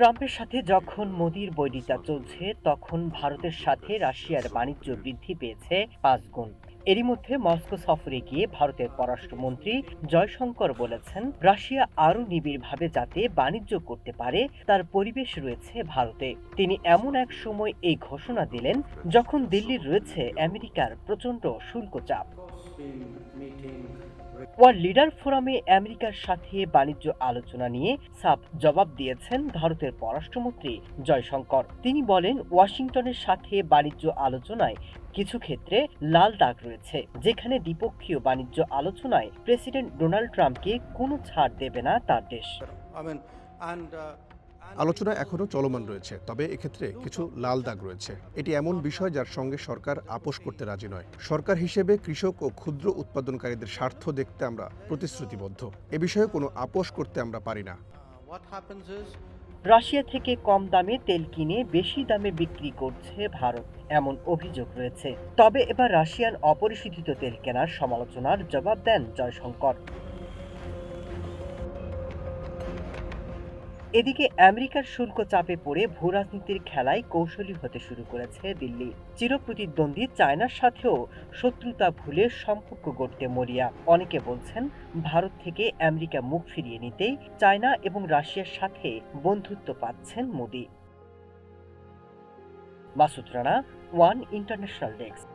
ট্রাম্পের সাথে যখন মোদির বৈরিতা চলছে, তখন ভারতের সাথে রাশিয়ার বাণিজ্য বৃদ্ধি পেয়েছে ৫ গুণ। এরই মধ্যে মস্কো সফরে গিয়ে ভারতের পররাষ্ট্রমন্ত্রী জয়শঙ্কর বলেছেন, রাশিয়া আরও নিবিড়ভাবে যাতে বাণিজ্য করতে পারে তার পরিবেশ রয়েছে ভারতে। তিনি এমন এক সময় এই ঘোষণা দিলেন যখন দিল্লির রয়েছে আমেরিকার প্রচণ্ড শুল্ক চাপ। ওয়ার্ল্ড লিডার ফোরামে আমেরিকার সাথে বাণিজ্য আলোচনা নিয়ে সাফ জবাব দিয়েছেন ভারতের পররাষ্ট্রমন্ত্রী জয়শঙ্কর। তিনি বলেন, ওয়াশিংটনের সাথে বাণিজ্য আলোচনায় কিছু ক্ষেত্রে লাল দাগ রয়েছে, যেখানে দ্বিপক্ষীয় বাণিজ্য আলোচনায় প্রেসিডেন্ট ডোনাল্ড ট্রাম্পকে কোনো ছাড় দেবে না তার দেশ। আলোচনা এখনও চলমান রয়েছে, তবে এক্ষেত্রে কিছু লাল দাগ রয়েছে। এটি এমন বিষয় যার সঙ্গে সরকার আপোষ করতে রাজি নয়। সরকার হিসেবে কৃষক ও ক্ষুদ্র উৎপাদনকারীদের স্বার্থ দেখতে আমরা প্রতিশ্রুতিবদ্ধ। এ বিষয়ে কোনো আপোষ করতে আমরা পারি না। রাশিয়া থেকে কম দামে তেল কিনে বেশি দামে বিক্রি করছে ভারত, এমন অভিযোগ রয়েছে। তবে এবার রাশিয়ান অপরিশোধিত তেল কেনার সমালোচনার জবাব দেন জয়শঙ্কর। এদিকে আমেরিকার শুল্ক চাপে পড়ে ভূরাজনীতির খেলায় কৌশলী হতে শুরু করেছে দিল্লি। চিরপ্রতিদ্বন্দ্বী চায়নার সাথেও শত্রুতা ভুলে সম্পর্ক গড়তে মরিয়া। অনেকে বলছেন, ভারত থেকে আমেরিকা মুখ ফিরিয়ে নিতেই চায়না এবং রাশিয়ার সাথে বন্ধুত্ব পাচ্ছেন Modi. Masud Rana, one international desk.